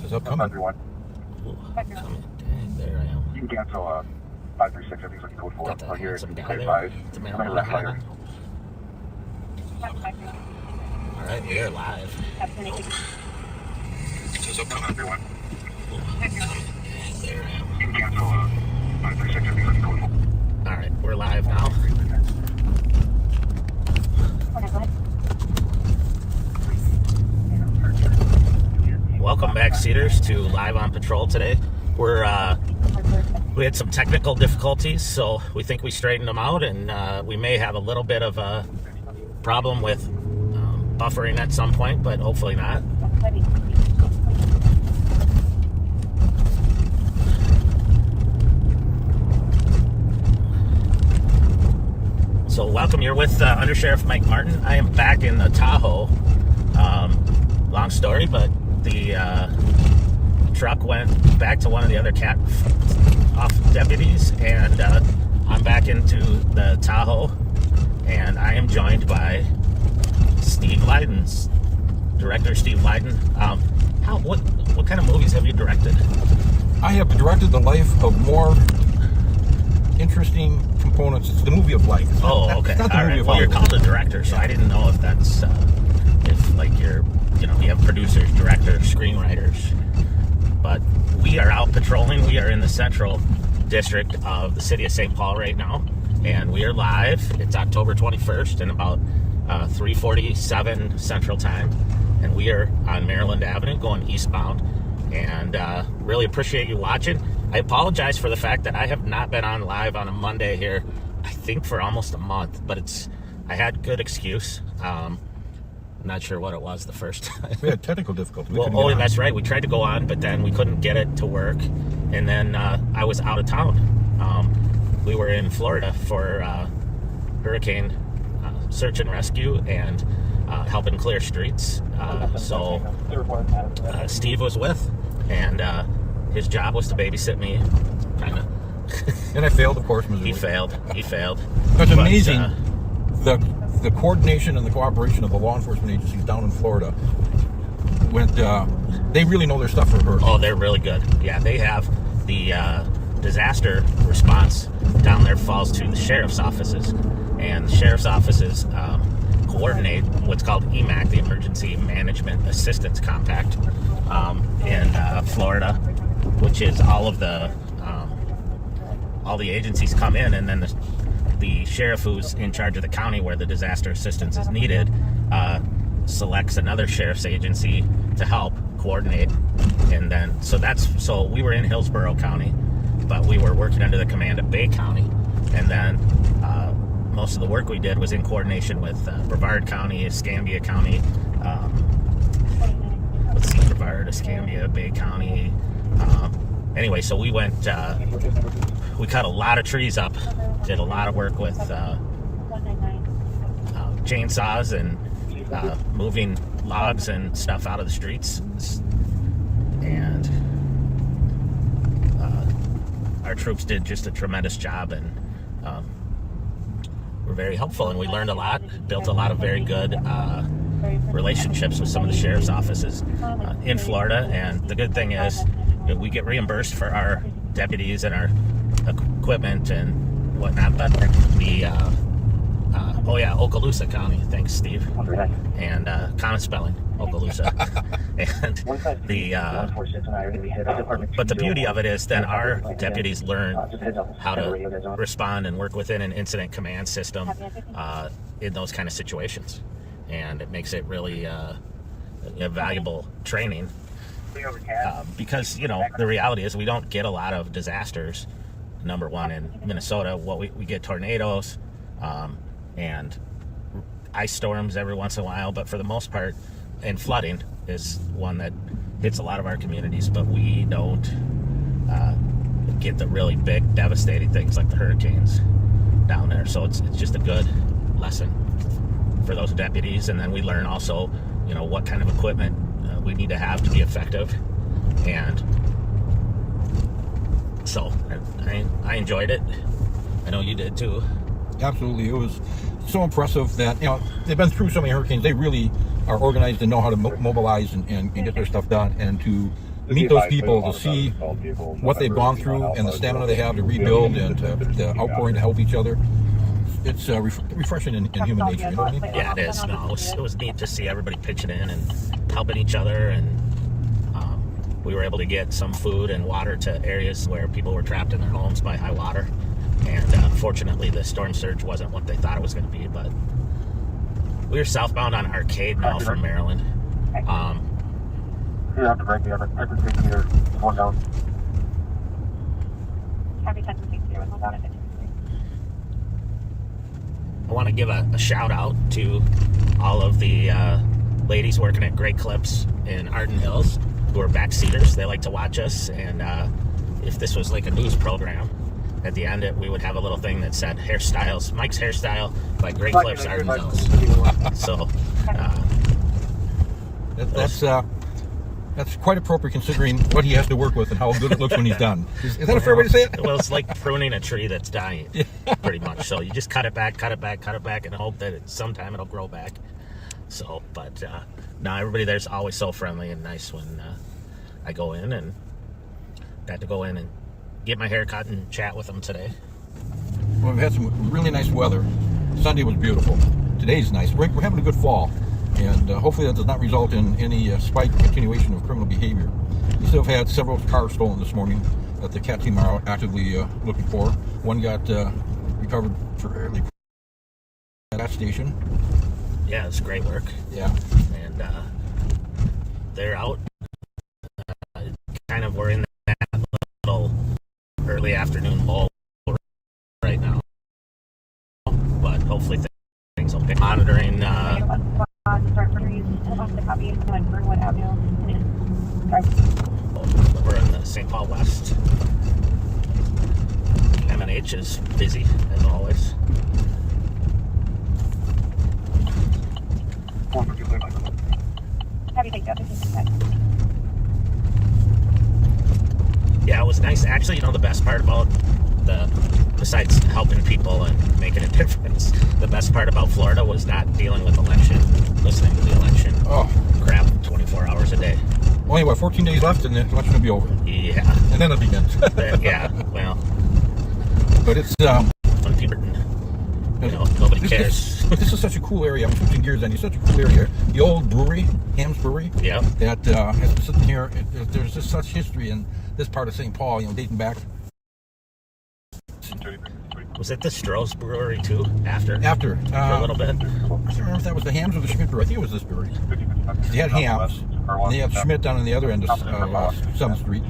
is upcoming. Everyone. Ooh, dang, there I am. You can cancel 536. Everything's looking code 4. Got the I'll hear handsome guy code there. 5. It's a man I'm going to with a left fire. All right, we are live. This is upcoming, everyone. Ooh, there I am. You can cancel 536. Everything's looking code 4. All right, we're live now. Welcome back, Cedars, to Live on Patrol today. We had some technical difficulties, so we think we straightened them out, and we may have a little bit of a problem with buffering at some point, but hopefully not. So welcome, you're with Under Sheriff Mike Martin. I am back in the Tahoe. Long story, but the truck went back to one of the other off deputies, and I'm back into the Tahoe, and I am joined by Steve Lydon's director, Steve Lydon. What kind of movies have you directed? I have directed the life of more interesting components. It's the movie of life. Oh, okay. It's not the All movie right. of Well, life. you're called a director, so I didn't know if that's if like you have producers, directors, screenwriters. But we are out patrolling. We are in the central district of the city of St. Paul right now, and we are live. It's October 21st and about 3:47 Central Time, and we are on Maryland Avenue going eastbound, and really appreciate you watching. I apologize for the fact that I have not been on live on a Monday here, I think for almost a month, but I had good excuse. I'm not sure what it was the first time. We had technical difficulties. Well, that's right. We tried to go on, but then we couldn't get it to work. And then I was out of town. We were in Florida for hurricane search and rescue and helping clear streets. So Steve was with, and his job was to babysit me, kind of. And I failed, of course, miserably. He failed. It's amazing. The coordination and the cooperation of the law enforcement agencies down in Florida they really know their stuff for hurricanes. Oh, they're really good. Yeah, they have the disaster response down there falls to the sheriff's offices, and the sheriff's offices coordinate what's called EMAC, the Emergency Management Assistance Compact, in Florida, which is all the agencies come in, and then the sheriff who's in charge of the county where the disaster assistance is needed selects another sheriff's agency to help coordinate. And then so we were in Hillsborough County, but we were working under the command of Bay County, and then most of the work we did was in coordination with Brevard County, Escambia County, Brevard, Escambia, Bay County. Anyway, so we went, we cut a lot of trees up, did a lot of work with chainsaws and moving logs and stuff out of the streets. And our troops did just a tremendous job, and were very helpful, and we learned a lot, built a lot of very good relationships with some of the sheriff's offices in Florida. And the good thing is we get reimbursed for our deputies and our equipment and whatnot, but Okaloosa County, thanks Steve, and common spelling, Okaloosa. And but the beauty of it is then our deputies learn how to respond and work within an incident command system in those kind of situations, and it makes it really a valuable training. Because the reality is we don't get a lot of disasters. Number one, in Minnesota, we get tornadoes and ice storms every once in a while, but for the most part, and flooding is one that hits a lot of our communities, but we don't get the really big devastating things like the hurricanes down there. So it's just a good lesson for those deputies. And then we learn also what kind of equipment we need to have to be effective. And so I enjoyed it. I know you did too. Absolutely. It was so impressive that, they've been through so many hurricanes. They really are organized and know how to mobilize and get their stuff done. And to meet those people, to see what they've gone through and the stamina they have to rebuild and the outpouring to help each other. It's refreshing in human nature, you know what I mean? Yeah, it is. No, it was neat to see everybody pitching in and helping each other, and we were able to get some food and water to areas where people were trapped in their homes by high water. And unfortunately, the storm surge wasn't what they thought it was going to be, but we were southbound on Arcade now from Maryland. You have to break the other 56 meters, one down. Copy 10-6 with one down at 56. I want to give a shout out to all of the ladies working at Great Clips in Arden Hills who are backseaters. They like to watch us, and if this was like a news program, at the end we would have a little thing that said hairstyles, Mike's hairstyle by Great Clips Arden Hills. So that's quite appropriate considering what he has to work with and how good it looks when he's done. Is that a fair way to say it? Well, it's like pruning a tree that's dying, pretty much. So you just cut it back, and hope that sometime it'll grow back. So, but no, everybody there's always so friendly and nice when I go in, and got to go in and get my hair cut and chat with them today. Well, we've had some really nice weather. Sunday was beautiful. Today's nice. We're having a good fall. And hopefully that does not result in any spike or continuation of criminal behavior. We still have had several cars stolen this morning that the CAT team are actively looking for. One got recovered for early at that station. Yeah, it's great work. Yeah. And they're out. Kind of we're in that little early afternoon lull right now. But hopefully things will pick. Monitoring Start for trees off the copy on Burrill Avenue. we're in the St. Paul West. M&H is busy as always. Copy, take that. Yeah, it was nice. Actually, you know, the best part about besides helping people and making a difference, the best part about Florida was not dealing with election, listening to the election. Oh, crap, 24 hours a day. only 14 days left and the election will be over. Yeah. And then it begins. Yeah, well. But it's When people, nobody cares. This is such a cool area. I'm switching gears on you. Such a cool area. The old brewery, Ham's Brewery. Yeah. That has been sitting here. There's just such history in this part of St. Paul. Dating back. Was it the Stroh's Brewery too? After For a little bit. I don't remember if that was the Ham's or the Schmidt Brewery. I think it was this brewery. They had Ham's, and they have Schmidt down on the other end of 7th Street.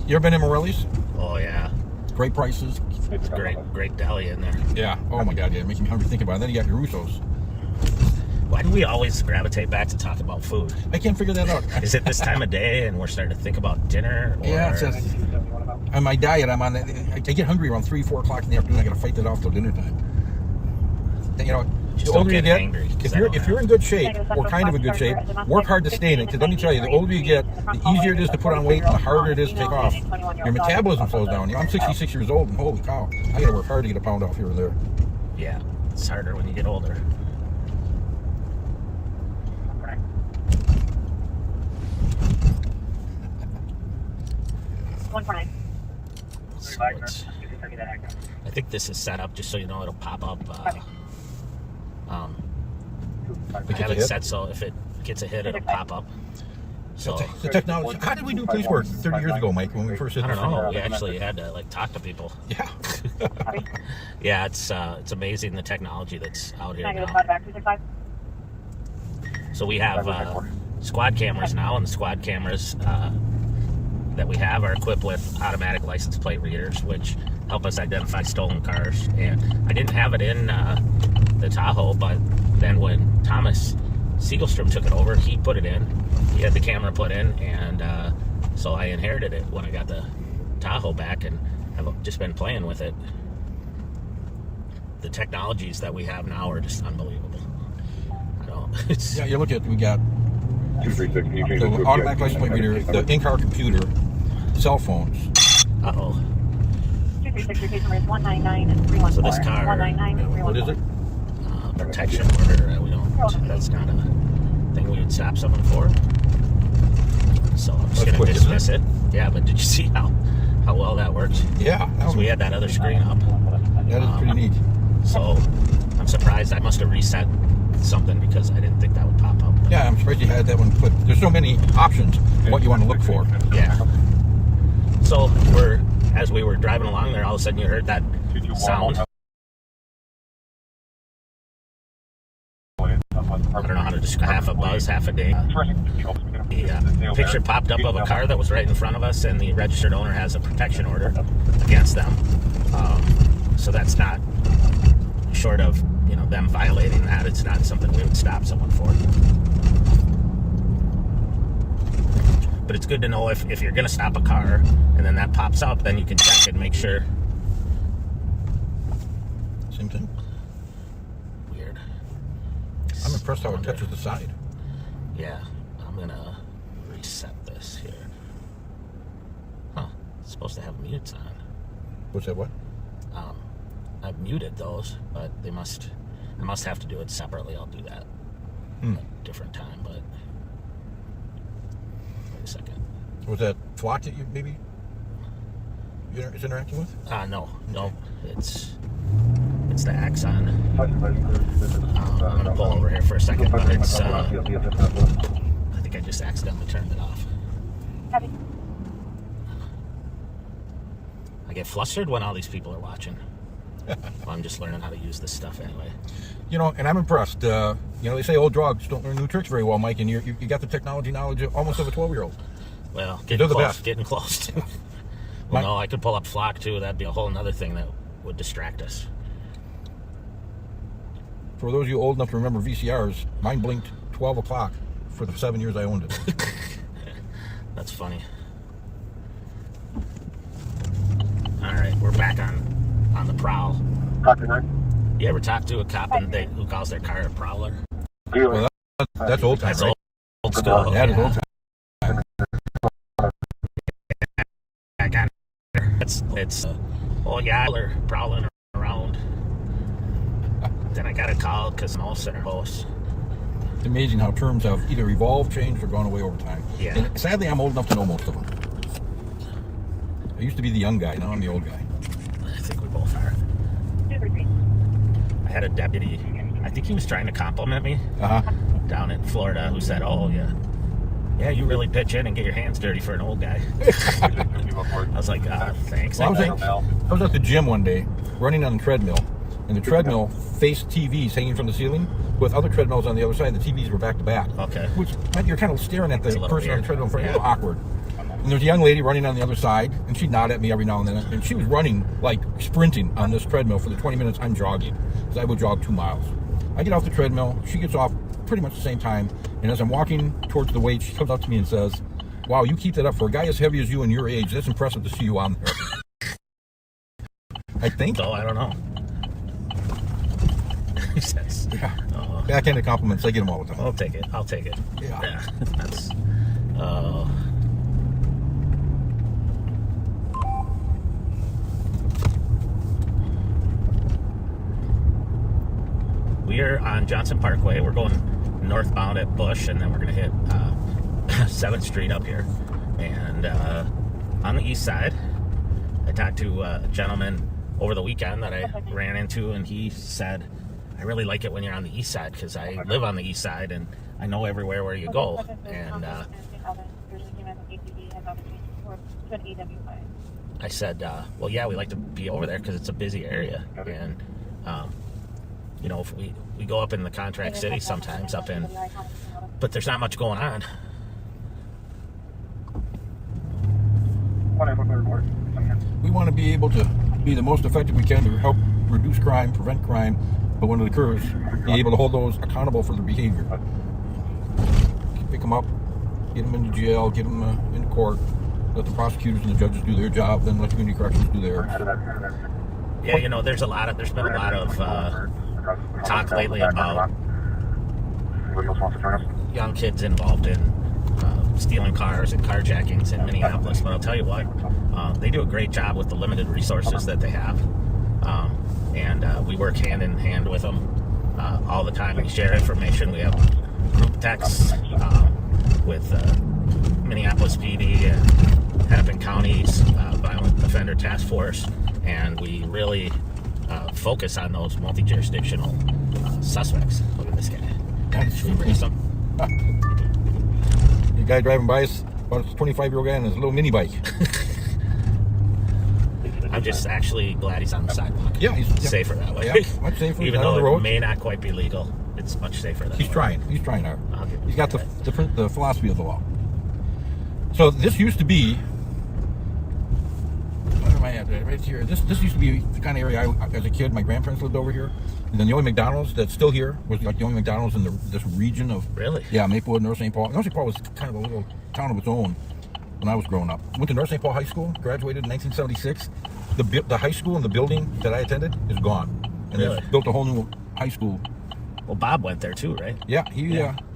You ever been in Morelli's? Oh yeah. Great prices. It's great deli in there. Yeah. Oh my God. Yeah, making me hungry thinking about it. And then you got your Russo's. Why do we always gravitate back to talk about food? I can't figure that out. Is it this time of day and we're starting to think about dinner? Or... Yeah, it's on my diet. I'm on. I get hungry around 3-4 o'clock in the afternoon. I got to fight that off till dinner time. The older you get, if you're in good shape or kind of in good shape, work hard to stay in it. Because let me tell you, the older you get, the easier it is to put on weight, and the harder it is to take off. Your metabolism slows down. I'm 66 years old, and holy cow, I got to work hard to get a pound off here or there. Yeah, it's harder when you get older. So I think this is set up just so you know it'll pop up. I have it set so if it gets a hit, it'll pop up. So the technology. How did we do police work 30 years ago, Mike, when we first did I this? don't know. We actually had to talk to people. Yeah. Yeah, it's amazing the technology that's out here now. So we have squad cameras now, and the squad cameras that we have are equipped with automatic license plate readers, which help us identify stolen cars. And I didn't have it in the Tahoe, but then when Thomas Siegelstrom took it over, he put it in. He had the camera put in, and so I inherited it when I got the Tahoe back, and have just been playing with it. The technologies that we have now are just unbelievable. Yeah, you look at, we got the automatic license plate reader, the in-car computer, cell phones. Uh-oh. 236 is 199 So this car, what is it? Protection order. We don't. That's not a thing we would stop someone for. access it. Yeah, but did you see how well that works? Yeah, So we had that other screen up. that is pretty neat. So I'm surprised. I must have reset something because I didn't think that would pop up. Yeah, I'm surprised you had that one put. There's so many options what you want to look for. Yeah. So as we were driving along there, all of a sudden you heard that sound. I don't know how to describe, half a buzz, half a ding. The picture popped up of a car that was right in front of us, and the registered owner has a protection order against them. So that's not, short of them violating that, it's not something we would stop someone for. But it's good to know if you're going to stop a car and then that pops up, then you can check and make sure. Same thing. Weird. I'm impressed how it touches the side. Yeah, I'm gonna reset this here. Huh? It's supposed to have mutes on. What's that? What? I've muted those, but I must have to do it separately. I'll do that at a different time. But wait a second. Was that FLETCHER that you maybe is interacting with? No, it's the Axon. I'm gonna pull over here for a second, but it's I think I just accidentally turned it off. Copy. I get flustered when all these people are watching. Well, I'm just learning how to use this stuff anyway. And I'm impressed. They say old dogs don't learn new tricks very well, Mike, and you got the technology knowledge almost of a 12-year-old. Well, They're the best. Getting close. Well, no, I could pull up FLETCHER too. That'd be a whole other thing that would distract us. For those of you old enough to remember VCRs, mine blinked 12 o'clock for the 7 years I owned it. That's funny. All right, we're back on the prowl. Copy, man. You ever talk to a cop who calls their car a prowler? Well, that's old time, That's right? old school. That is old time. I got it. It's prowling around. Then I got a call because I'm all center host. It's amazing how terms have either evolved, changed, or gone away over time. Yeah. And sadly, I'm old enough to know most of them. I used to be the young guy. Now I'm the old guy. I think we both are. I had a deputy, I think he was trying to compliment me down in Florida, who said, "Oh, yeah, you really pitch in and get your hands dirty for an old guy." I was like, thanks. Well, I was at the gym one day, running on the treadmill, and the treadmill faced TVs hanging from the ceiling with other treadmills on the other side. The TVs were back to back. Okay. Which meant you're kind of staring at the person on the treadmill in front of you. A Yeah. little awkward. And there's a young lady running on the other side, and she'd nod at me every now and then. And she was running, like sprinting on this treadmill for the 20 minutes I'm jogging, because I would jog 2 miles. I get off the treadmill, she gets off pretty much the same time, and as I'm walking towards the weight, she comes up to me and says, "Wow, you keep that up for a guy as heavy as you and your age. That's impressive to see you on there." I think. So I don't know. He says, Yeah. Backhanded compliments, I get them all the time. I'll take it. Yeah. That's. We're on Johnson Parkway. We're going northbound at Bush, and then we're going to hit 7th Street up here. And on the east side, I talked to a gentleman over the weekend that I ran into, and he said, "I really like it when you're on the east side because I live on the east side and I know everywhere where you go." And I said, "Well, yeah, we like to be over there because it's a busy area." And if we go up in the contract city sometimes but there's not much going on. We want to be able to be the most effective we can to help reduce crime, prevent crime, but when it occurs, be able to hold those accountable for their behavior. Pick them up, get them into jail, get them into court, let the prosecutors and the judges do their job, then let community corrections do theirs. Yeah, there's been a lot of talk lately about young kids involved in stealing cars and carjackings in Minneapolis, but I'll tell you what, they do a great job with the limited resources that they have, and we work hand in hand with them all the time. We share information. We have group texts with Minneapolis PD and County's Violent Offender Task Force, and we really focus on those multi-jurisdictional suspects. Look at this guy. That's Should we race him? The guy driving by us, about a 25-year-old guy on his little mini bike. I'm just actually glad he's on the sidewalk. Yeah, he's safer that way. Yeah, much safer. Even Not on though the road. it may not quite be legal, it's much safer that He's way. trying. He's trying hard. I'll give him He's got credit. the philosophy of the law. So this used to be. Where am I at? Right here. This used to be the kind of area as a kid, my grandparents lived over here. And then the only McDonald's that's still here was like the only McDonald's in this region of. Really? Yeah, Maplewood, North St. Paul. North St. Paul was kind of a little town of its own when I was growing up. Went to North St. Paul High School, graduated in 1976. The high school and the building that I attended is gone. And Really? they've built a whole new high school. Well, Bob went there too, right? Yeah, he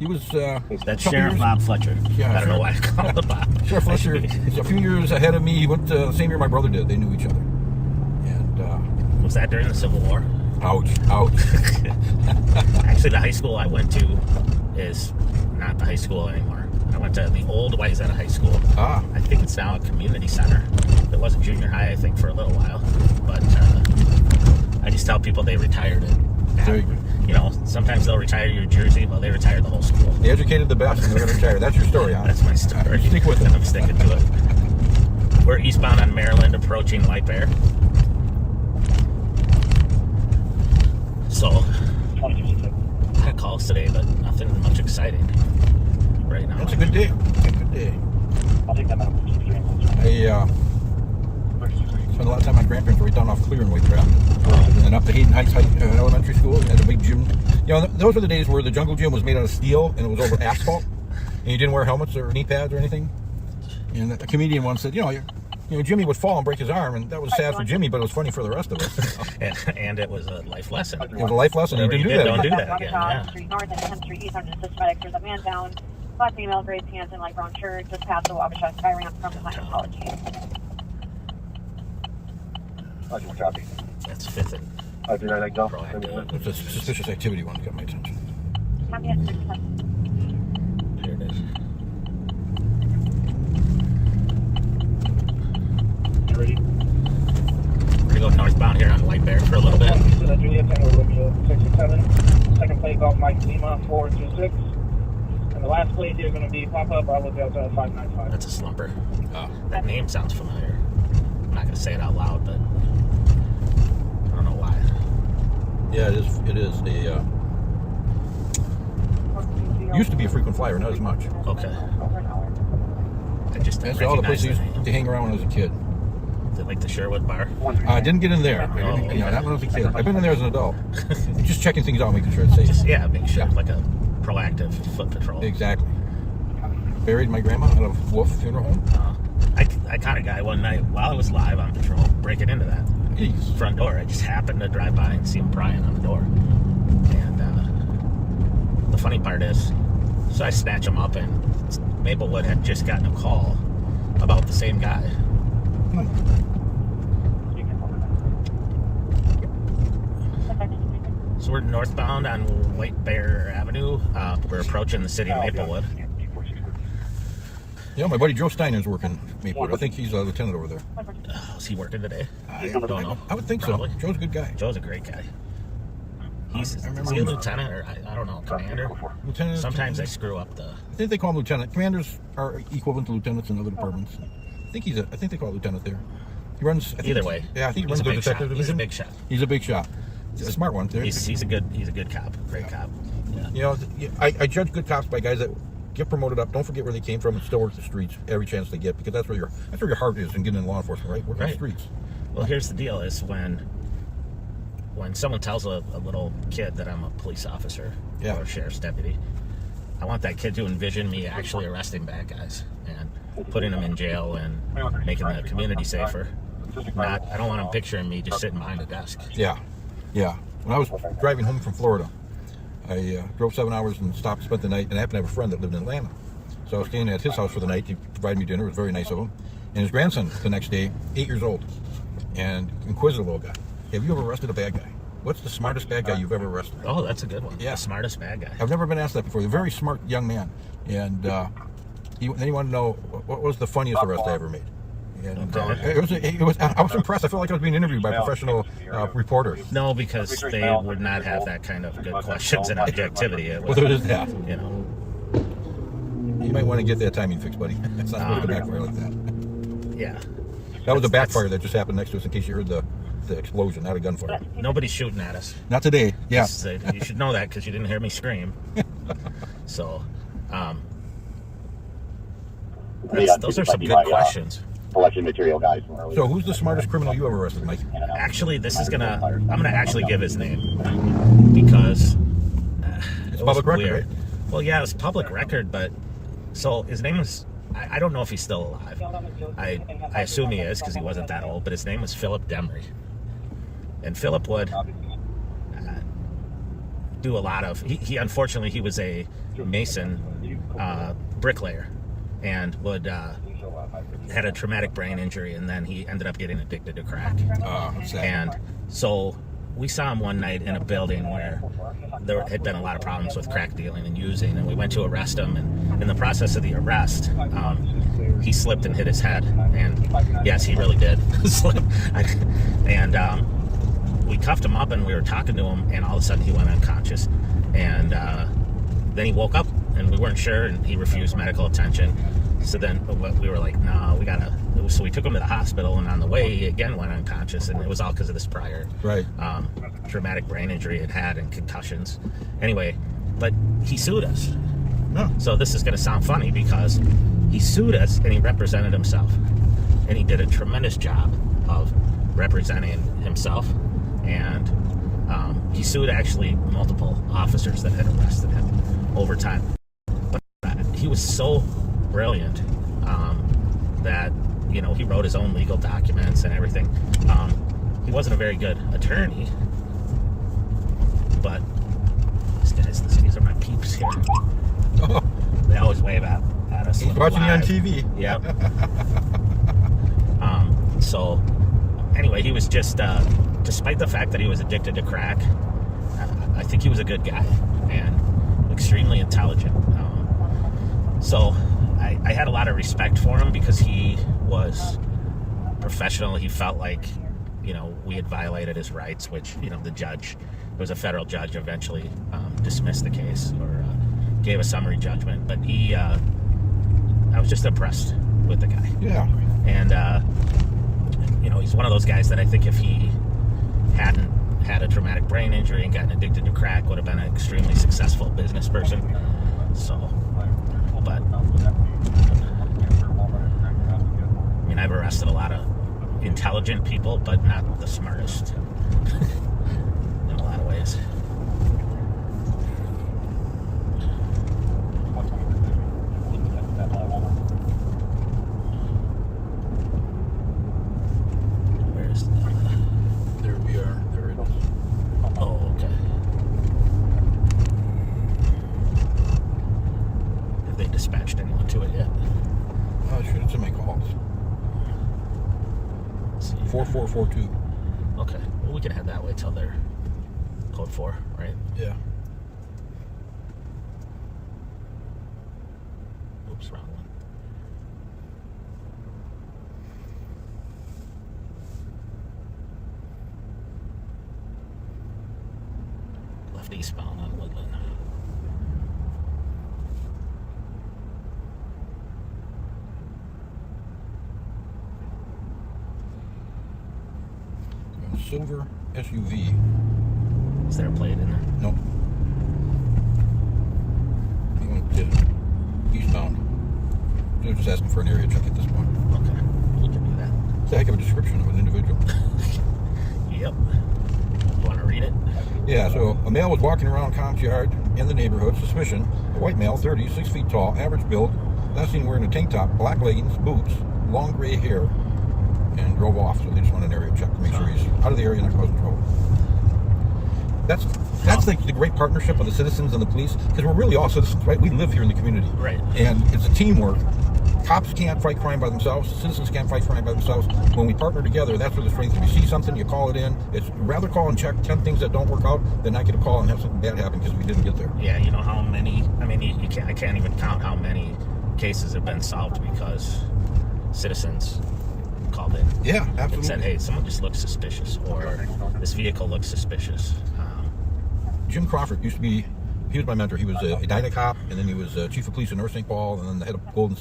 was. That's couple Sheriff years- Bob Fletcher. Yeah, I don't know why I Sheriff- call him Bob. Sheriff I should Fletcher be- is a few years ahead of me. He went the same year my brother did. They knew each other. And Was that during the Civil War? ouch. Actually, the high school I went to is not the high school anymore. I went to the old Wayzata High School. Ah. I think it's now a community center. It was a junior high, I think, for a little while. But I just tell people they retired it. There you go. You know, sometimes they'll retire your jersey, well, they retired the whole school. They educated the best, and they're going to retire. That's your story, huh? That's my story. Stick with it. And I'm sticking to it. We're eastbound on Maryland, approaching White Bear. So, I got calls today, but nothing much exciting right now. That's a good day. It's a good day. I'll take that out. I spent a lot of time. My grandparents were right down off Clear and White Trap, and up to Hayden Heights Elementary School. And had a big gym. You know, those were the days where the jungle gym was made out of steel and it was over asphalt, and you didn't wear helmets or knee pads or anything. And a comedian once said, you know, Jimmy would fall and break his arm, and that was sad for Jimmy, but it was funny for the rest of us. and it was a life lesson. It was a life lesson. You Whatever didn't you do did, that. don't do again. that again. Yeah. Street North and 10th Street East under suspect. There's a man down. Black female, gray pants, and light brown shirt, just past the Wabasha Sky Ramp from the Scientology. Copy. That's fifth and I do that like go. proactive. It's a suspicious activity one that got my attention. Copy at 6. Here it is. You ready? We're gonna go northbound here on White Bear for a little bit. Juliet Tango Romeo 667. Second plate Golf Mike Lima 426. And the last plate here is going to be pop up. I will Delta 595. That's a slumper. Oh. That name sounds familiar. I'm not gonna say it out loud, but I don't know why. Yeah, it is a used to be a frequent flyer, not as much. Okay. I just That's all the recognize places the used name. to hang around when I was a kid. Is it like the Sherwood Bar? I didn't get in there. Oh, okay. Not when I was a kid. I've been in there as an adult. Just checking things out, making sure it's safe. Just make sure, Yeah. like a proactive foot patrol. Exactly. Buried my grandma out of Wolf Funeral Home. I caught a guy one night while I was live on patrol breaking into that Jeez. front door. I just happened to drive by and see him prying on the door. And the funny part is, so I snatch him up, and Maplewood had just gotten a call about the same guy. So we're northbound on White Bear Avenue. We're approaching the city of Maplewood. Yeah, my buddy Joe Steiner's working Maplewood. I think he's a lieutenant over there. Is he working today? I don't know. I would think Probably. so. Joe's a good guy. Joe's a great guy. Is I remember he a him. lieutenant or I don't know, commander? Lieutenant. Sometimes I screw up the. I think they call him lieutenant. Commanders are equivalent to lieutenants in other departments. I think they call it lieutenant there. He runs. I think Either it's- way. Yeah, I think he he's runs a the big shot. detective He's a division. big shot. He's a big shot. He's a smart one. He's a good cop. Great cop. Yeah. You know, I judge good cops by guys that get promoted up. Don't forget where they came from and still work the streets every chance they get, because that's where your heart is in getting in law enforcement, right? Working the Right. streets. Well, here's the deal: is when someone tells a little kid that I'm a police officer Yeah. or a sheriff's deputy, I want that kid to envision me actually arresting bad guys and putting them in jail and making the community safer. I don't want them picturing me just sitting behind a desk. Yeah. When I was driving home from Florida, I drove 7 hours and stopped and spent the night, and I happened to have a friend that lived in Atlanta. So I was staying at his house for the night. He provided me dinner. It was very nice of him. And his grandson, the next day, 8 years old, and inquisitive little guy. Have you ever arrested a bad guy? What's the smartest bad guy you've ever arrested? Oh, that's a good one. Yeah. The smartest bad guy. I've never been asked that before. He's a very smart young man. And then he wanted to know, what was the funniest arrest I ever made? And Okay. I was impressed. I felt like I was being interviewed by a professional reporter. No, because they would not have that kind of good questions and objectivity. It Well, was, there is that. you know. You might want to get that timing fixed, buddy. It's not supposed to backfire like that. Yeah. That was a backfire that just happened next to us in case you heard the explosion, not a gunfire. Nobody's shooting at us. Not today. Yeah. You should know that because you didn't hear me scream. So, those are some good questions. Collection material guys. So who's the smartest criminal you ever arrested, Mike? Actually, I'm gonna actually give his name because It's it was public record, weird. right? Well, yeah, it's public record, but so his name is. I don't know if he's still alive. I assume he is because he wasn't that old. But his name was Philip Demery, and Philip would do a lot of. He unfortunately he was a mason, bricklayer, and would. Had a traumatic brain injury, and then he ended up getting addicted to crack. And so we saw him one night in a building where there had been a lot of problems with crack dealing and using, and we went to arrest him, and in the process of the arrest, he slipped and hit his head, and yes, he really did slip. And we cuffed him up, and we were talking to him, and all of a sudden he went unconscious, and then he woke up, and we weren't sure, and he refused medical attention. So then we were like, no, we gotta. So we took him to the hospital, and on the way, he again went unconscious, and it was all because of this prior traumatic brain injury he had and concussions. Anyway, but he sued us. Oh. So this is going to sound funny because he sued us, and he represented himself, and he did a tremendous job of representing himself, and he sued actually multiple officers that had arrested him over time. But he was so brilliant that he wrote his own legal documents and everything. He wasn't a very good attorney, but these are my peeps here. Oh. They always wave at us. He's watching you on TV. Yep. So anyway, he was just despite the fact that he was addicted to crack, I think he was a good guy and extremely intelligent. So I had a lot of respect for him because he was professional. He felt like, we had violated his rights, which, the judge, it was a federal judge, eventually dismissed the case or gave a summary judgment. But I was just impressed with the guy. Yeah. And, he's one of those guys that I think if he hadn't had a traumatic brain injury and gotten addicted to crack, would have been an extremely successful business person. So, but I've arrested a lot of intelligent people, but not the smartest in a lot of ways. Where's There we are. There it is. Oh, okay. Have they dispatched anyone to it yet? Oh, shit, it's in my calls. 4442. Okay. Well, we can head that way till they're code 4, right? Yeah. Oops, wrong one. Left eastbound on Woodland. Silver SUV. Is there a plate in there? No. He went eastbound. They're just asking for an area check at this point. Okay. We can do that. It's a heck of a description of an individual. Yep. You want to read it? Yeah, so a male was walking around Comp's yard in the neighborhood. Suspicion. A white male, 30, 6 feet tall, average build. Last seen wearing a tank top, black leggings, boots, long gray hair, and drove off. So they just want an area check to make sure he's out of the area and not causing trouble. That's the great partnership of the citizens and the police, because we're really all citizens, right? We live here in the community. Right. And it's a teamwork. Cops can't fight crime by themselves. Citizens can't fight crime by themselves. When we partner together, that's where the strength is. If you see something, you call it in. It's rather call and check 10 things that don't work out than not get a call and have something bad happen because we didn't get there. Yeah, you know how many, you can't, I can't even count how many cases have been solved because citizens called in. Yeah, And absolutely. said, hey, someone just looks suspicious, or this vehicle looks suspicious. Jim Crawford used to be, he was my mentor. He was a Edina cop, and then he was chief of police in North St. Paul, and then the head of Golden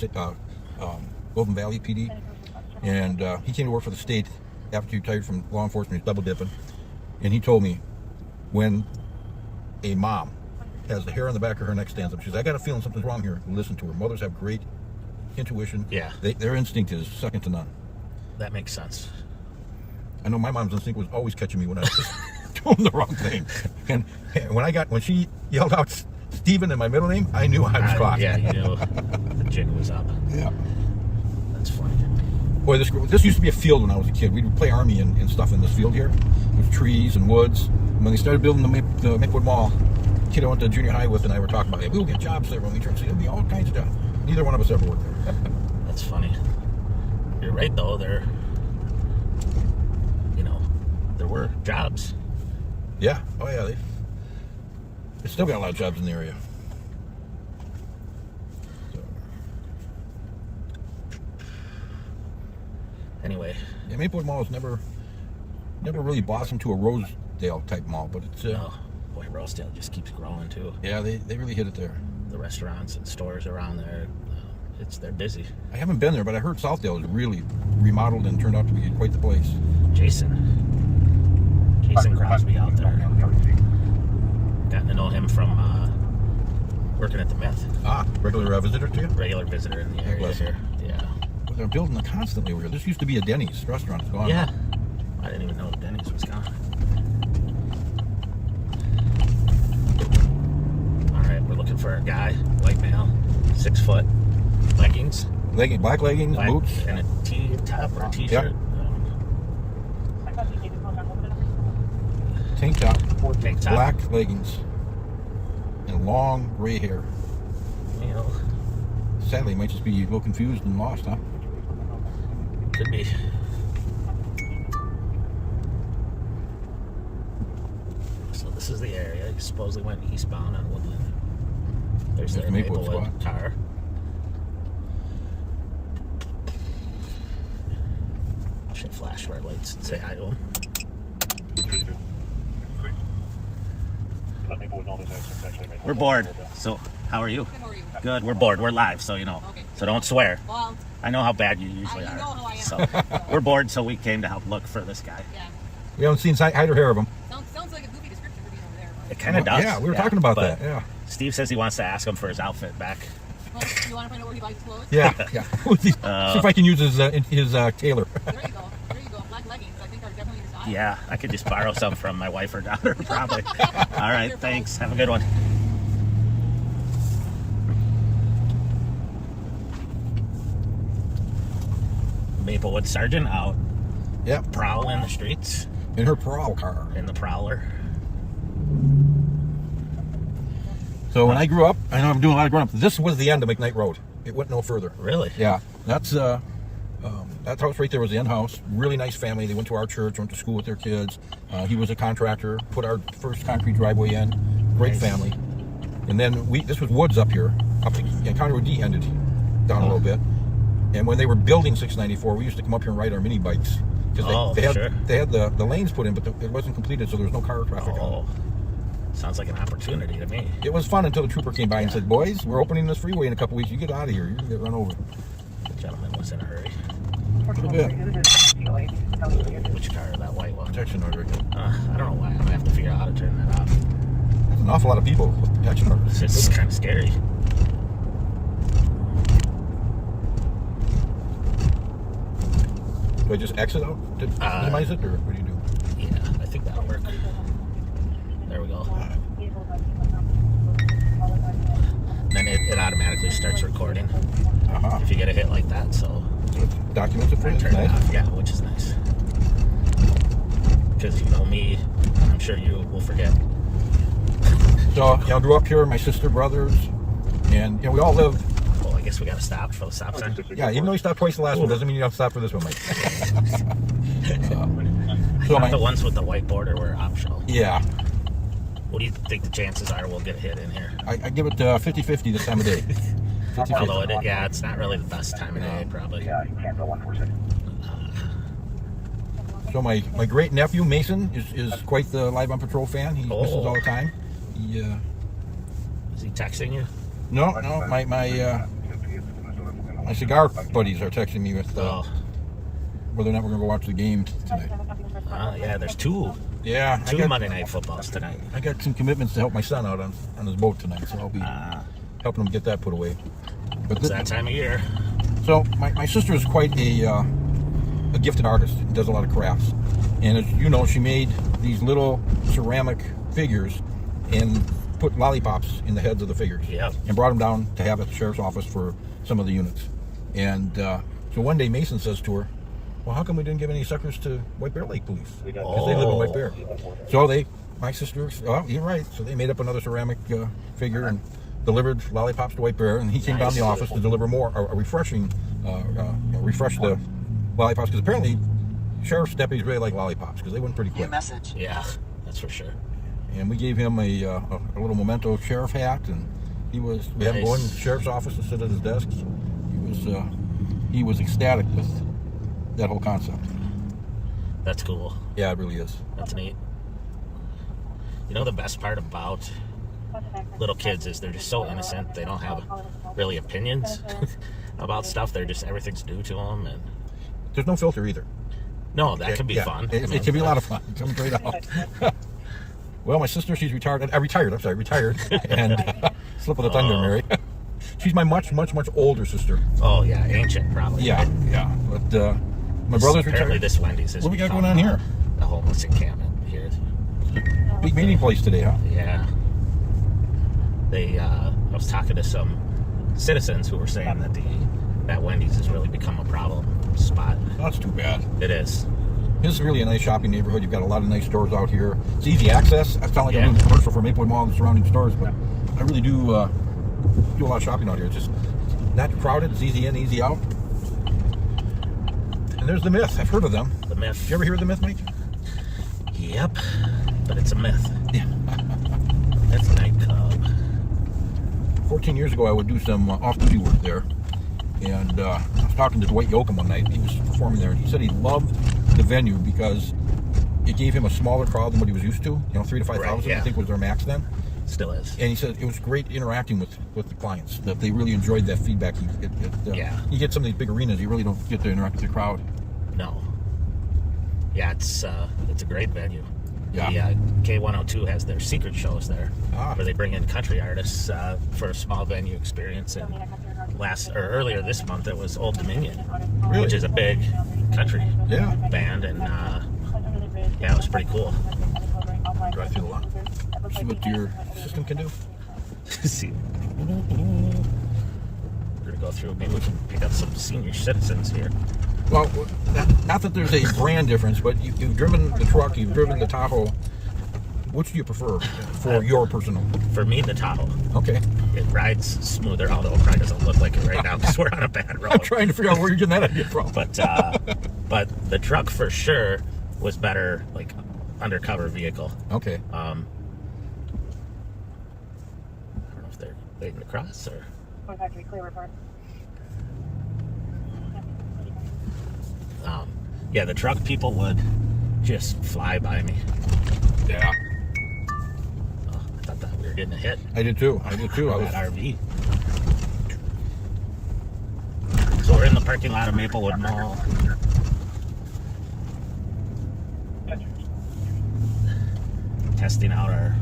Valley PD. And he came to work for the state after he retired from law enforcement. He's double dipping. And he told me, when a mom has the hair on the back of her neck stands up, she says, I got a feeling something's wrong here. Listen to her. Mothers have great intuition. Yeah. Their instinct is second to none. That makes sense. I know my mom's instinct was always catching me when I was doing the wrong thing. And when she yelled out Steven in my middle name, I knew I was caught. Yeah, you knew the jig was up. Yeah. That's funny. Boy, this used to be a field when I was a kid. We would play Army and stuff in this field here with trees and woods. And when they started building the Maplewood Mall, the kid I went to junior high with and I were talking about, hey, we'll get jobs there when we turn. So there'll be all kinds of jobs. Neither one of us ever worked there. That's funny. You're right, though. There were jobs. Yeah. Oh, yeah. They still got a lot of jobs in the area. So. Anyway. Yeah, Maplewood Mall has never really blossomed to a Rosedale type mall, but it's Boy, Rosedale just keeps growing too. yeah, they really hit it there. The restaurants and stores around there, they're busy. I haven't been there, but I heard Southdale is really remodeled and turned out to be quite the place. Jason Crosby out there. Gotten to know him from working at the Myth. Regular visitor to you? Regular visitor in the area Bless here. Yeah. Well, they're building it constantly over here. This used to be a Denny's restaurant. It's gone. Yeah. I didn't even know Denny's was gone. Alright, we're looking for a guy, white male, 6 foot, leggings. Black leggings, boots. And a T-top or a T-shirt. Yep. Tank top. Tank top. Black leggings. And long gray hair. Sadly, he might just be a little confused and lost, huh? Could be. So this is the area. He supposedly went eastbound on Woodland. There's their Maplewood car. Should flash our lights and say hi to him. We're bored. So, how are you? Good, how are you? Good. We're bored. We're live, so Okay. So don't swear. Well, I know how bad you usually you are. know how I am. So we're bored, so we came to help look for this guy. yeah. We haven't seen hide or hair of him. Sounds like a goofy description for being over there. It kind of does. Yeah, we were talking about but that. Yeah. Steve says he wants to ask him for his outfit back. Well, you want to find out where he buys clothes? Yeah. See if I can use his tailor. There you go. Black leggings, I think, are definitely his style. Yeah, I could just borrow some from my wife or daughter, probably. All right, thanks. Have a good one. Maplewood Sergeant out Yep. prowling the streets In her prowl car. in the Prowler. So when I grew up, I know I'm doing a lot of growing up. This was the end of McKnight Road. It went no further. Really? Yeah, that house right there was the end house. Really nice family. They went to our church, went to school with their kids. He was a contractor, put our first concrete driveway in. Great Nice. family. And then this was woods up here. County Road D ended down a little bit. And when they were building 694, we used to come up here and ride our mini bikes because they had the lanes put in, but it wasn't completed, so there was no car traffic on it. Sounds like an opportunity to me. It was fun until the trooper came by and said, "Boys, we're opening this freeway in a couple weeks. You get out of here. You're gonna get run over." The gentleman was in a hurry. Yeah. Which car? That white one? Protection order again. I don't know why. I'm gonna have to figure out how to turn that off. There's an awful lot of people with protection orders. It's kind of scary. Do I just exit out to minimize it, or what do you do? Yeah, I think that'll work. There we go. Then it automatically starts recording if you get a hit like that. So it documents it for you. turn it Nice. off. Yeah, which is nice. Because you know me, I'm sure you will forget. So I grew up here. My sister, brothers, and we all live. Well, I guess we got to stop for the stop sign. Yeah, even though you stopped twice the last one, doesn't mean you have to stop for this one, Mike. So The ones with the white border were optional. Yeah. What do you think the chances are we'll get hit in here? I give it 50-50 this time of day. 50-50. Although it's not really the best time of day, probably. Yeah, you can't go 146. So my great nephew Mason is quite the Live on Patrol fan. He listens all the time. He Is he texting you? no, my cigar buddies are texting me with whether or not we're gonna go watch the game tonight. Yeah, there's two Yeah, Two Monday Night Footballs tonight. I got some commitments to help my son out on his boat tonight, so I'll be helping him get that put away. But It's that time of year. So my sister is quite a gifted artist and does a lot of crafts. And as you know, she made these little ceramic figures and put lollipops in the heads of the figures. Yep. And brought them down to have at the sheriff's office for some of the units. And so one day Mason says to her, well, how come we didn't give any suckers to White Bear Lake Police? Because they live in White Bear. So my sister, oh, you're right. So they made up another ceramic figure and delivered lollipops to White Bear, and he came down to the office to deliver more, refresh the lollipops, because apparently sheriff's deputies really like lollipops because they went pretty quick. Yeah, that's for sure. And we gave him a little memento sheriff hat, and we had him go in the sheriff's office and sit at his desk. He was ecstatic with that whole concept. That's cool. Yeah, it really is. That's neat. You know, the best part about little kids is they're just so innocent. They don't have really opinions about stuff. They're just, everything's new to them. And There's no filter either. no, that can be fun. It can be a lot of fun. It comes right out. Well, my sister, she's retired. Retired, and slip of the tongue there, Mary. She's my much older sister. Oh, yeah, ancient probably. Yeah. But my brother's Apparently retired. this Wendy's is What we got going on here? A homeless encampment here. Big meeting place today, huh? Yeah. I was talking to some citizens who were saying that that Wendy's has really become a problem spot. That's too bad. It is. This is really a nice shopping neighborhood. You've got a lot of nice stores out here. It's easy access. I sound like I'm doing a commercial for Maplewood Mall and the surrounding stores, but I really do a lot of shopping out here. It's just not crowded. It's easy in, easy out. And there's the Myth. I've heard of them. The Myth. Did you ever hear of the Myth, Mike? Yep. But it's a myth. Yeah. That's a nightclub. 14 years ago, I would do some off-duty work there. And I was talking to Dwight Yoakam one night. He was performing there, and he said he loved the venue because it gave him a smaller crowd than what he was used to. 3,000 to 5,000, I think was their max then. Still is. And he said it was great interacting with the clients, that they really enjoyed that feedback. You get some of these big arenas, you really don't get to interact with the crowd. No. Yeah, it's a great venue. Yeah. The K102 has their secret shows there, where they bring in country artists for a small venue experience. And earlier this month, it was Old Dominion, which is a big country band, and it was pretty cool. Drive through the lot. See what your system can do. See, we're gonna go through. Maybe we can pick up some senior citizens here. Well, not that there's a brand difference, but you've driven the truck, you've driven the Tahoe. Which do you prefer for your personal? For me, the Tahoe. Okay. It rides smoother, although it probably doesn't look like it right now because we're on a bad road. I'm trying to figure out where you're getting that idea from. But the truck for sure was better, like undercover vehicle. Okay. I don't know if they're waiting to cross or. Clear report. Yeah, the truck people would just fly by me. Yeah. Oh, I thought that we were getting a hit. I did too. That RV. So we're in the parking lot of Maplewood Mall. Testing out our.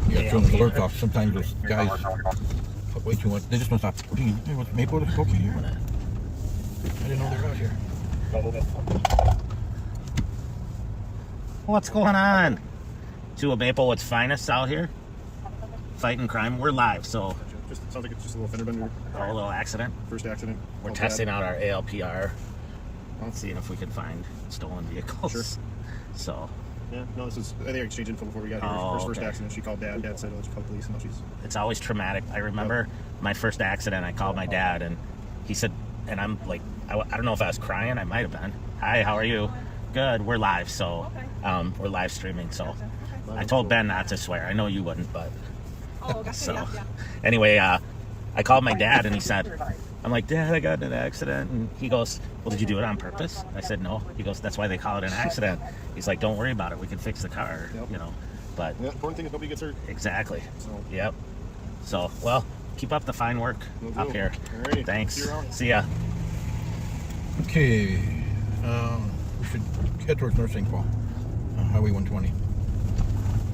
Yeah, turn the alerts off. Sometimes those guys put way too much. They just don't stop. Hey, what's Maplewood? Okay, I didn't know they were out here. What's going on? Two of Maplewood's finest out here, fighting crime. We're live, so. Sounds like it's just a little fender bender. A little accident. First accident. We're testing out our ALPR. Seeing if we can find stolen vehicles. Sure. So. Yeah, no, this is. I think I exchanged info before we got here. First accident. She called Dad. Dad said, "Oh, she called police," and now she's. It's always traumatic. I remember my first accident. I called my dad, and he said, and I'm like, I don't know if I was crying. I might have been. Hi, how are you? Good. We're live, so we're live streaming. So I told Ben not to swear. I know you wouldn't, but. Oh, okay. So, anyway, I called my dad, and he said, I'm like, Dad, I got in an accident. And he goes, well, did you do it on purpose? I said, no. He goes, that's why they call it an accident. He's like, don't worry about it. We can fix the car, you know. But Yeah, the important thing is nobody gets hurt. exactly. So. Yep. So, well, keep up the fine work up here. Alrighty. Thanks. See you around. See ya. Okay, we should head towards North St. Paul, Highway 120.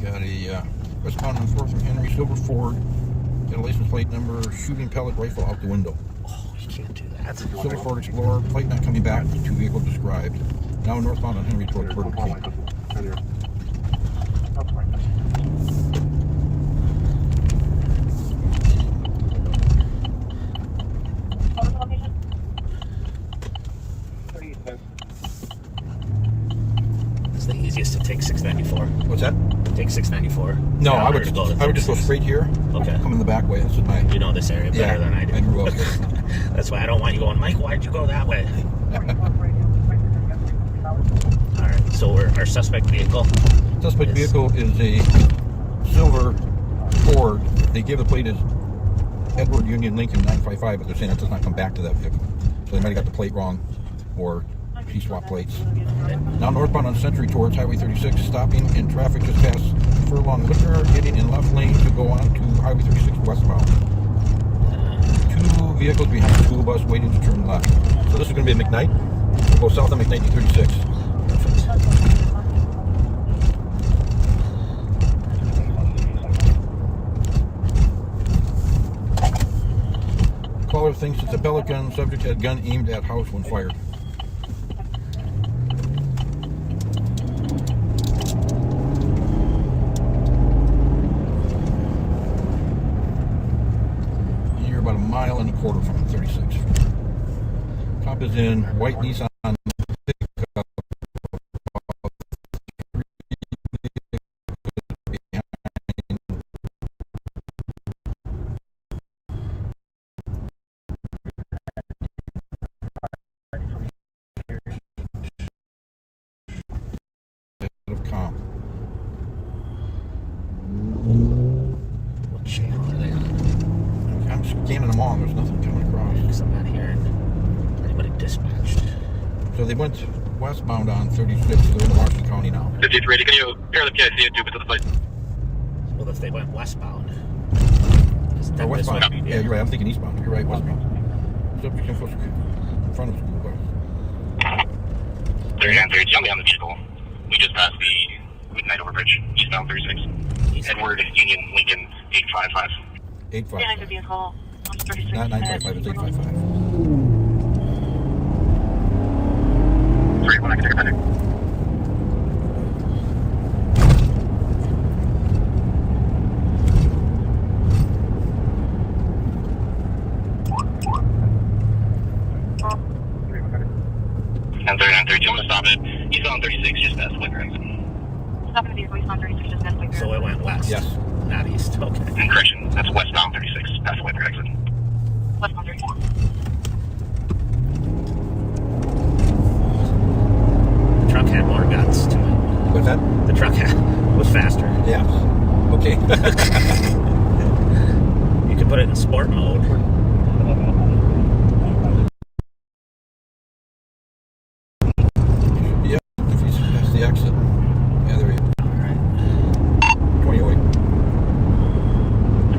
Got a westbound on 4th and Henry silver Ford. Got a license plate number, shooting pellet rifle out the window. Oh, you can't do that. Silver Ford Explorer, plate not coming back, 2 vehicles described. Now northbound on Henry towards Burrill. It's the easiest to take 694. What's that? Take 694. No, Yeah, I would just go straight here. Okay. Come in the back way. This is my. You know this area better than I do. I grew up here. That's why I don't want you going, Mike, why'd you go that way? All right, so our suspect vehicle. Suspect vehicle is a silver Ford. They gave the plate as Edward Union Lincoln 955, but they're saying that does not come back to that vehicle. So they might have got the plate wrong, or he swapped plates. Now northbound on Century towards Highway 36, stopping in traffic just past Furlong Liquor, getting in left lane to go on to Highway 36 westbound. 2 vehicles behind the school bus waiting to turn left. So this is going to be a McKnight. We'll go south on McKnight 36. Caller thinks it's a pellet gun. Subject had gun aimed at house when fired. You're about a mile and a quarter from 36. Cop is in white Nissan pickup. Of comp. What channel are they on? I'm scanning them all. There's nothing coming across. Because I'm not hearing anybody dispatched. So they went westbound on 36. So they're in Washington County now. 53, can you pair the PIC and do it to the place? Well, if they went westbound. Or westbound. Yeah, you're right. I'm thinking eastbound. You're right. Westbound. Subject in front of the school bus. 3930, tell me on the vehicle. We just passed the Midnight Overbridge, eastbound 36. Edward Union Lincoln 855. 855. vehicle. Not 955. It's 855. 3, when I can take a pending. And 3930, I'm going to stop it. Eastbound 36, just past Flicker exit. Stopping the vehicle, eastbound 36, just past Flicker. So it went west. Yes. Not east. Okay. And correction, that's westbound 36, past Flicker exit. Westbound 36. The truck had more guts to it. What's that? The truck was faster. Yeah. Okay. You could put it in sport mode. Yep. If he's past the exit. Yeah, there he is. All right. 2008.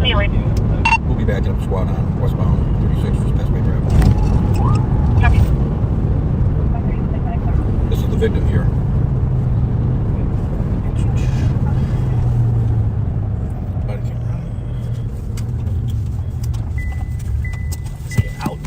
Anyway, We'll be backing up squad on westbound 36 just past my drive. copy. This is the victim here. Body camera. See it out.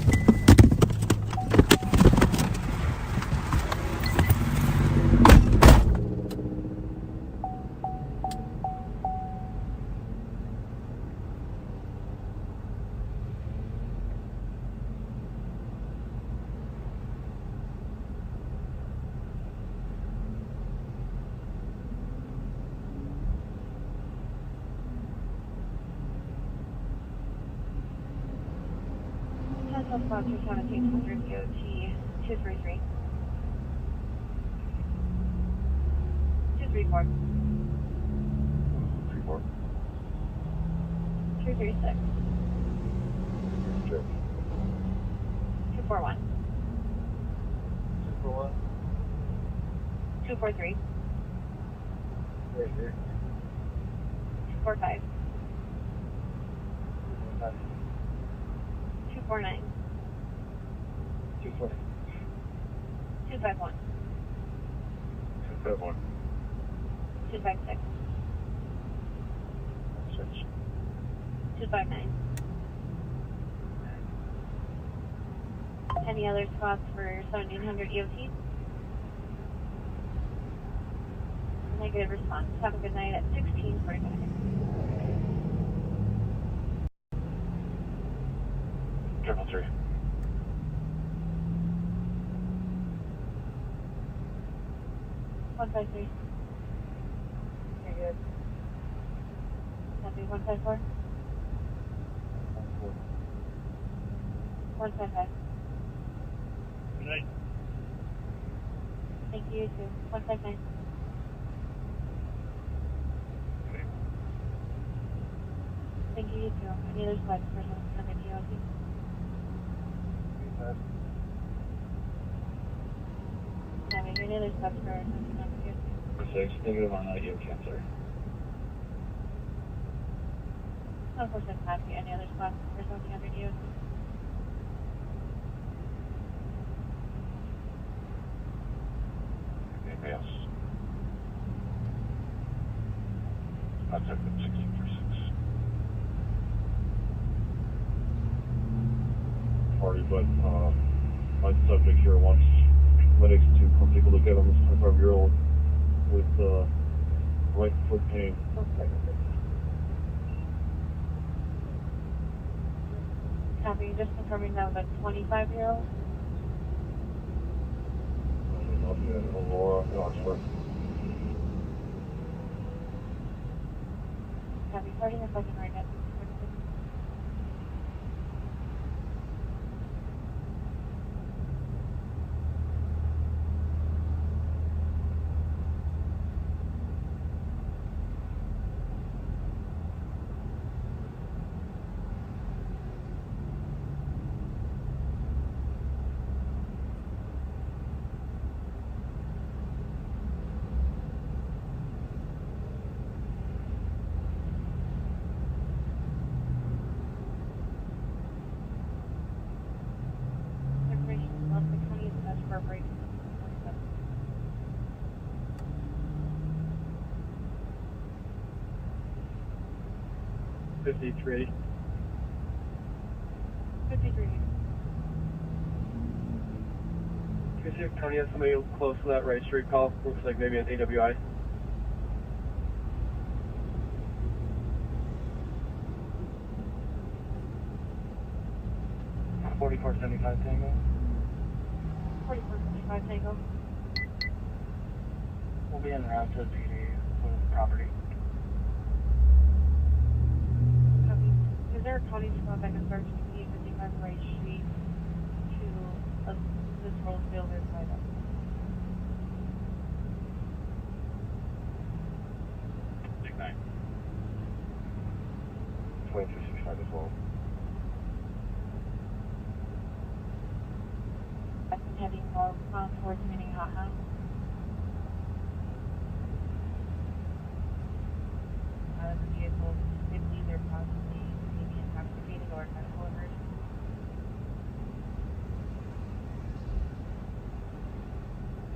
Tesla sponsor 1700 DOT 233. 234. 236. 241. 241. 243. Right here. 245. 245. 249. 240. 251. 251. 256. 259. Any other spots for 1700 EOT? Negative response. Have a good night at 16:45. Triple three. One five three. Very good. Copy 154. 155. Good night. Thank you, you too. 159. Thank you, you too. Any other spots for 1700 EOT? Having any other spots for 1700 EOT? For 6, negative on that, you cancer. 147 copy. Any other spots for 1700 EOT? Anybody else? I'll check with 16 for 6. Party, but my subject here wants medics to come take a look at him, this 25-year-old with right foot pain. Copy. Just confirming that was a 25-year-old. I'll be at Aurora in Oxford. Copy. Starting a second right now. Information left the county is best for a break. 53. 53. Can you see if Tony has somebody close to that right street call? Looks like maybe an AWI. $44.75 Tango. 4475 Tango. We'll be en route to the PD with the property. Copy. Is there a county to go back and search the 55 right street to this Roseville side up? Big 9. 2265 as well. I've been heading north towards Minnehaha. The vehicle could either possibly be intoxicated or medical emergency.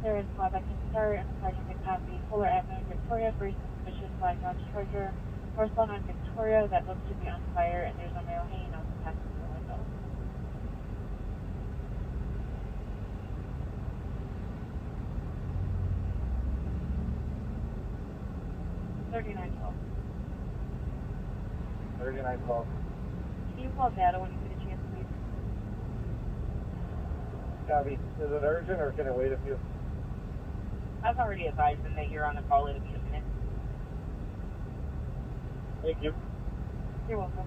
There is flag I can start and Sergeant McCoffey, Fuller Avenue, Victoria, very suspicious flag Dodge Charger, horizontal on Victoria that looks to be on fire, and there's a male hanging out the passenger window. $39.12. 3912. Can you call data when you get a chance, please? Copy. Is it urgent or can it wait a few? I've already advised them that you're on the call. It'll be a minute. Thank you. You're welcome.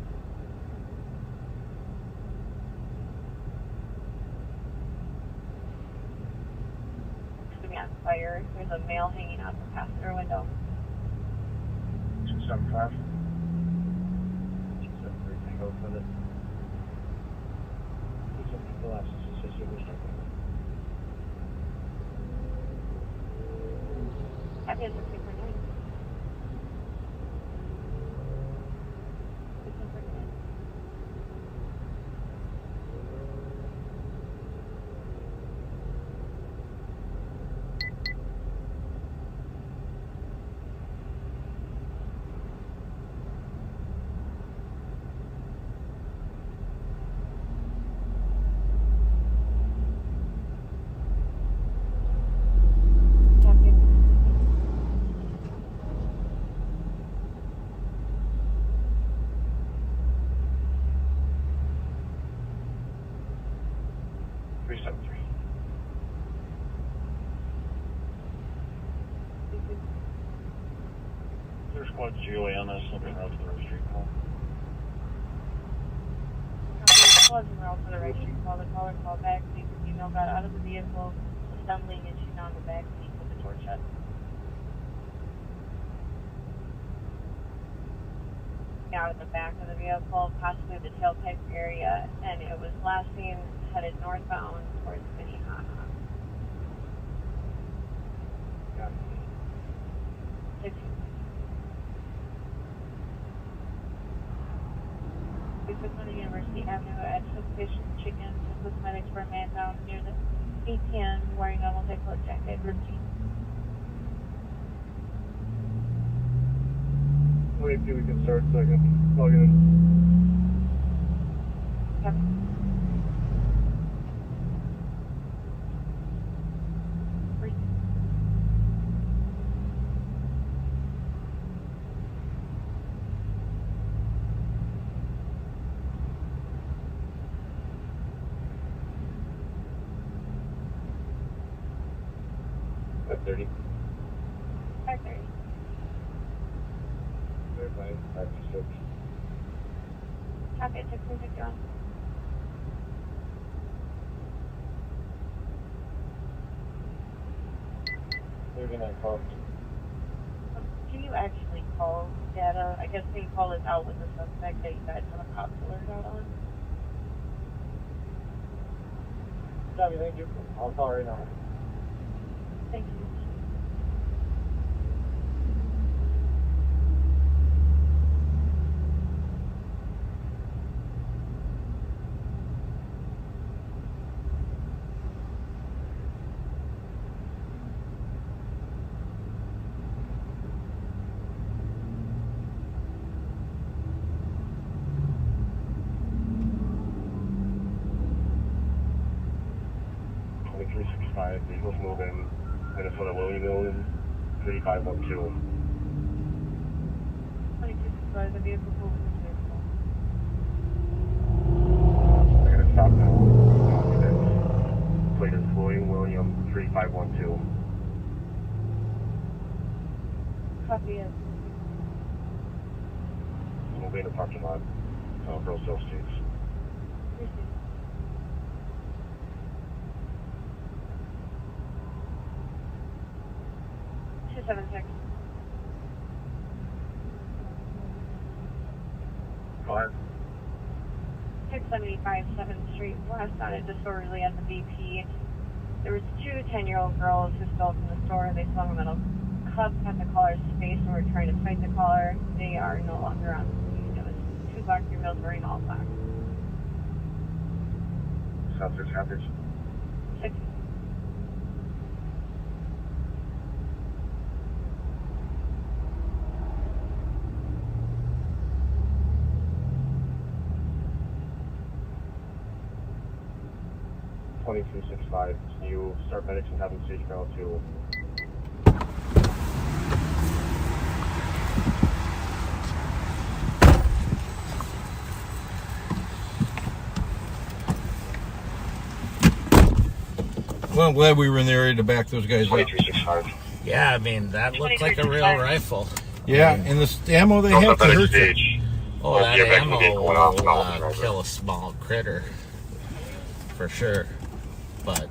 Looks to be on fire. There's a male hanging out the passenger window. 275. 273 Tango for the. 270 last suspicious. at 1649. 1649. Copy. There's squad GOA on this, looking out to the registry call. Called en route to the registry call. The caller called back. The female got out of the vehicle, was stumbling, and she found the back seat with the door shut. Out of the back of the vehicle, possibly the tailpipe area, and it was last seen headed northbound towards Minnehaha. Got it. 600 University Avenue at Suspicious Chicken. With medics for a man down near the ATM wearing a multicolored jacket. Routine. Wait till we can start so I can plug in. Copy. At 30. 530. Verify. 526. Copy. 661. Call. Can you actually call data? I guess can you call this out with the suspect that you guys have a cops alert out on? Copy, thank you. I'll call right now. Thank you. Vehicles moving. Minnesota Williamville 3512. 2265, the vehicle moving this vehicle. They're gonna stop now. Plate is William 3512. Copy it. Moving in the parking lot. Burrill Streets. Received. 276. Go ahead. 675 7th Street West on a disorderly at the BP. There was two 10-year-old girls who stole from the store. They swung a metal cup at the caller's face and were trying to fight the caller. They are no longer on the scene. It was two black females wearing all black. South 6 Hampers. 6. $22.65. Can you start medics and have them stage ground to Well, I'm glad we were in the area to back those guys up. 2365. Yeah, I mean, that looked like a real rifle. Yeah, and the ammo they have can hurt you. Oh, that yeah, back in ammo the vehicle went off, will driver. kill a small critter. For sure. But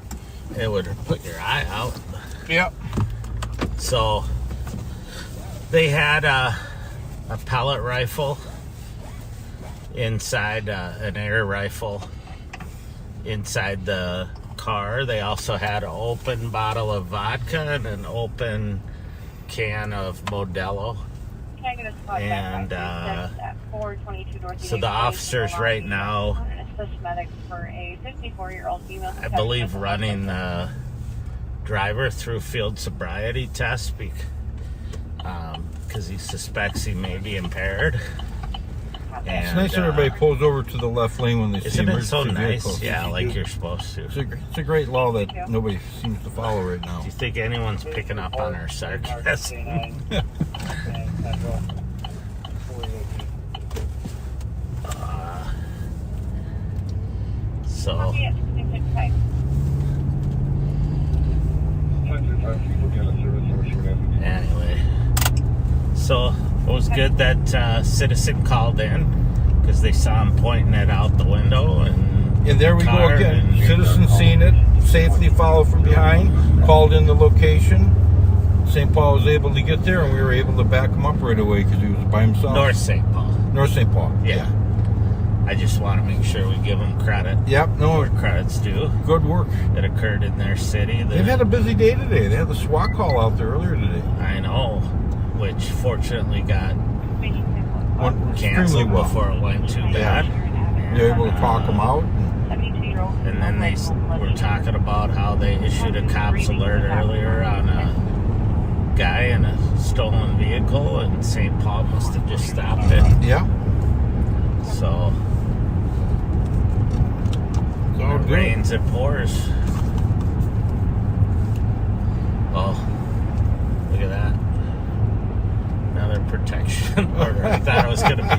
it would put your eye out. Yep. So, they had a pellet rifle inside, an air rifle inside the car. They also had an open bottle of vodka and an open can of Modelo. Can I get a spot And, back at 422 Dorothy so the Way, officers right now, an assist medic for a 54-year-old female. I believe, running the driver through field sobriety test because he suspects he may be impaired. And, It's nice that everybody pulls over to the left lane when they see isn't it so emergency nice? vehicles. Yeah, like you're supposed to. It's a great law that nobody seems to follow right now. Do you think anyone's picking up on our sarcasm? So, anyway, so it was good that citizen called in because they saw him pointing it out the window, And there we go again. Citizens seen it, safely followed from behind, called in the location. St. Paul was able to get there, and we were able to back him up right away because he was by himself. North St. Paul. North St. Paul. Yeah. I just want to make sure we give them credit. Yep. No. Where credit's due. Good work. That occurred in their city. They've had a busy day today. They had the SWAT call out there earlier today. I know, which fortunately got Went extremely canceled well. before it went too bad. They're able to talk them out. And then they were talking about how they issued a cop's alert earlier on a guy in a stolen vehicle, and St. Paul must have just stopped it. Yeah. So, when it rains, it pours. Oh, look at that. Another protection order. I thought it was going to be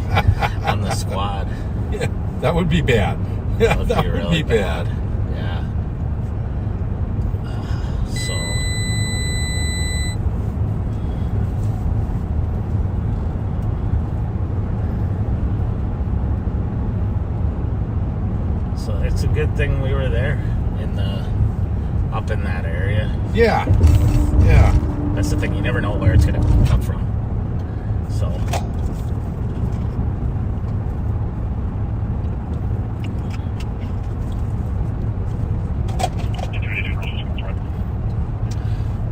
on the squad. Yeah, that would be bad. Yeah, That would be really bad. Yeah. So it's a good thing we were there up in that area. Yeah. Yeah. That's the thing, you never know where it's gonna come from. So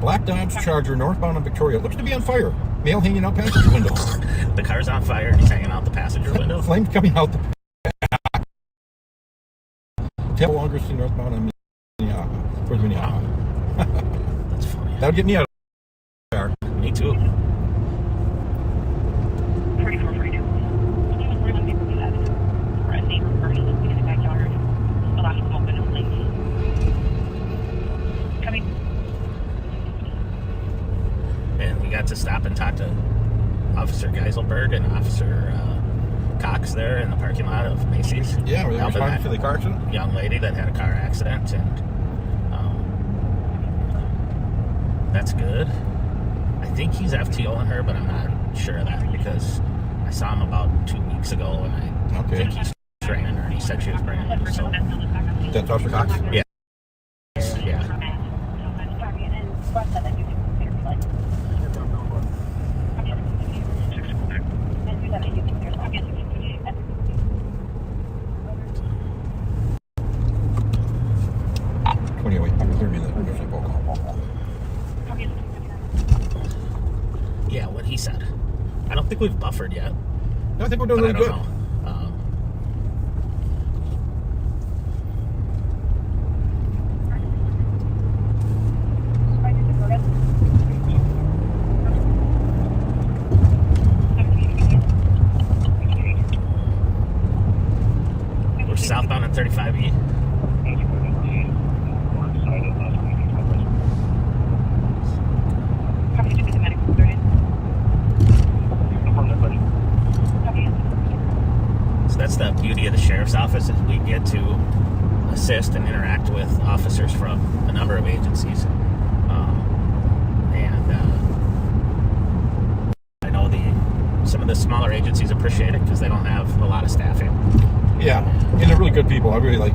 Black Dodge Charger northbound on Victoria looks to be on fire. Male hanging out passenger window. the car's on fire and he's hanging out the passenger window. Flames coming out the back. Tail longer seen northbound on Minnehaha. Towards Minnehaha. That's funny. That would get me out of the car. Me too. 3442. We're going to do that. We're at neighbor person in the backyard. The last one open only. Coming. And we got to stop and talk to Officer Geiselberg and Officer Cox there in the parking lot of Macy's. Yeah, were they helping responding to the car accident? young lady that had a car accident, and that's good. I think he's FTOing her, but I'm not sure of that because I saw him about 2 weeks ago, and I think he's training her, and he said she was brand new. So That's Officer Cox? yeah, yeah. Yeah, what he said. I don't think we've buffered yet. No, I think we're doing But I really don't good. know. We're southbound on 35E. So that's the beauty of the sheriff's office, is we get to assist and interact with officers from a number of agencies. I know some of the smaller agencies appreciate it because they don't have a lot of staffing. Yeah, and they're really good people. I really like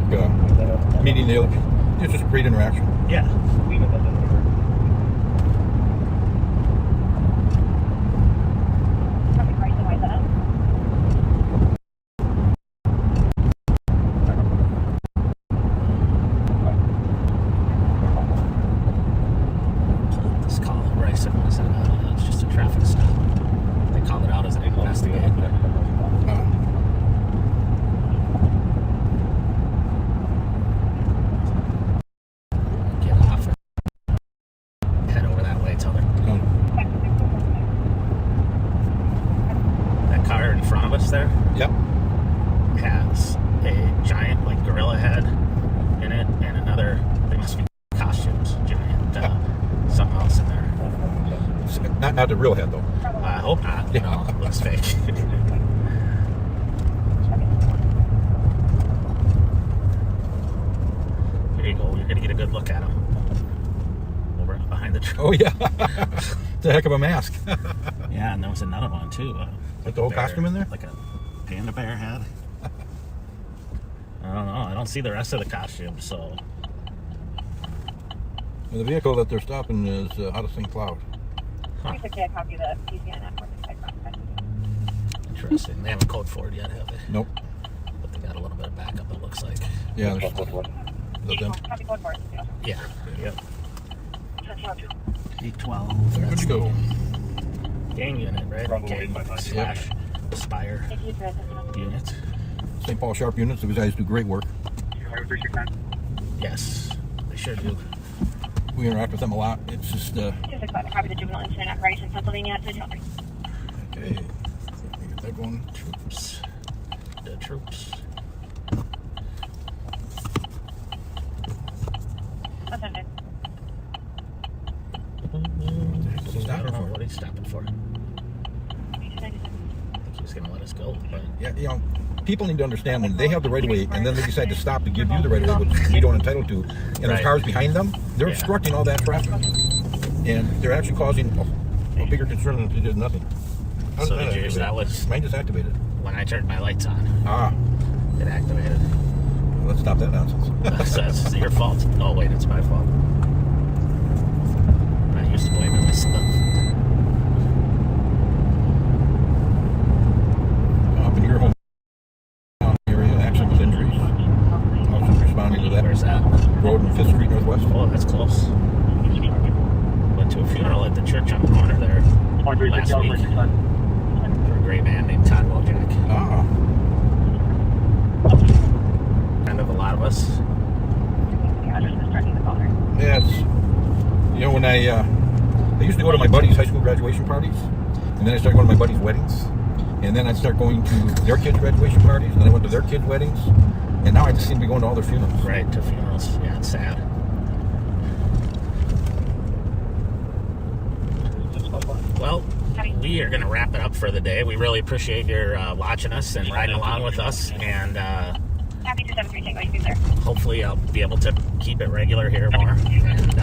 meeting the other people. It's just great interaction. Yeah. Let's call it Bryson. What is that? Not the real head, though. I hope not. You know, it looks fake. Here you go. You're gonna get a good look at him over behind the tree. Oh yeah, it's a heck of a mask. Yeah, and there was another one too. With the whole costume in there? Like a panda bear head. I don't know. I don't see the rest of the costume, so. And the vehicle that they're stopping is out of St. Cloud. Huh. Copy the PCN network. Interesting. They haven't code for it yet, have they? Nope. But they got a little bit of backup, it looks like. Yeah. Is that them? Copy code for it. Yeah. Yep. 812. Good That's to go. gang unit, right? Gang slash Aspire unit. St. Paul Sharp units. Those guys do great work. Yes, they sure do. We interact with them a lot. It's just Copy the juvenile incident at Vries in Pennsylvania. okay. Let me get that going. Troops. The troops. Attended. I don't know what he's stopping for. I think he was going to let us go, but Yeah, you know, people need to understand when they have the right of way and then they decide to stop to give you the right of way, which you don't entitle to, and there's cars behind them, they're obstructing all that traffic. And they're actually causing a bigger concern than if they did nothing. so did yours, that was Mine just activated. when I turned my lights on. Ah, It activated. let's stop that nonsense. That's your fault. Oh, wait, it's my fault. I used to blame it myself. Up in your home area, accident with injuries. Officers responding to that. Where's that? Road and 5th Street Northwest. Oh, that's close. Went to a funeral at the church on the corner there last week for a great man named Todd Wojak. Ah, Kind of a lot of us. yeah, it's, you know, when I used to go to my buddies' high school graduation parties, and then I started going to my buddies' weddings, and then I'd start going to their kids' graduation parties, and then I went to their kids' weddings, and now I just seem to be going to all their funerals. Right, to funerals. Yeah, it's sad. Well, we are going to wrap it up for the day. We really appreciate your watching us and riding along with us, and Happy 273 Tango, you can be there. hopefully I'll be able to keep it regular here more. And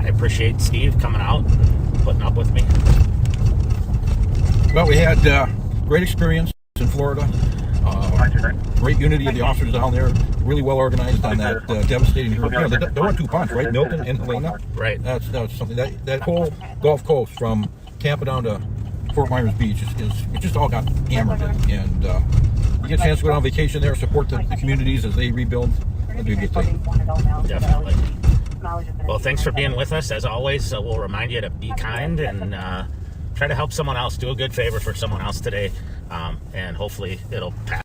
I appreciate Steve coming out and putting up with me. Well, we had great experience in Florida. Great unity of the officers down there. Really well organized on that devastating hurricane. You know, there were 2 ponds, right? Milton and Helena. Right. That's something. That whole Gulf Coast from Tampa down to Fort Myers Beach it just all got hammered. And you get a chance to go on vacation there, support the communities as they rebuild. That'd be a good thing. Definitely. Well, thanks for being with us. As always, we'll remind you to be kind and try to help someone else. Do a good favor for someone else today, and hopefully it'll pass.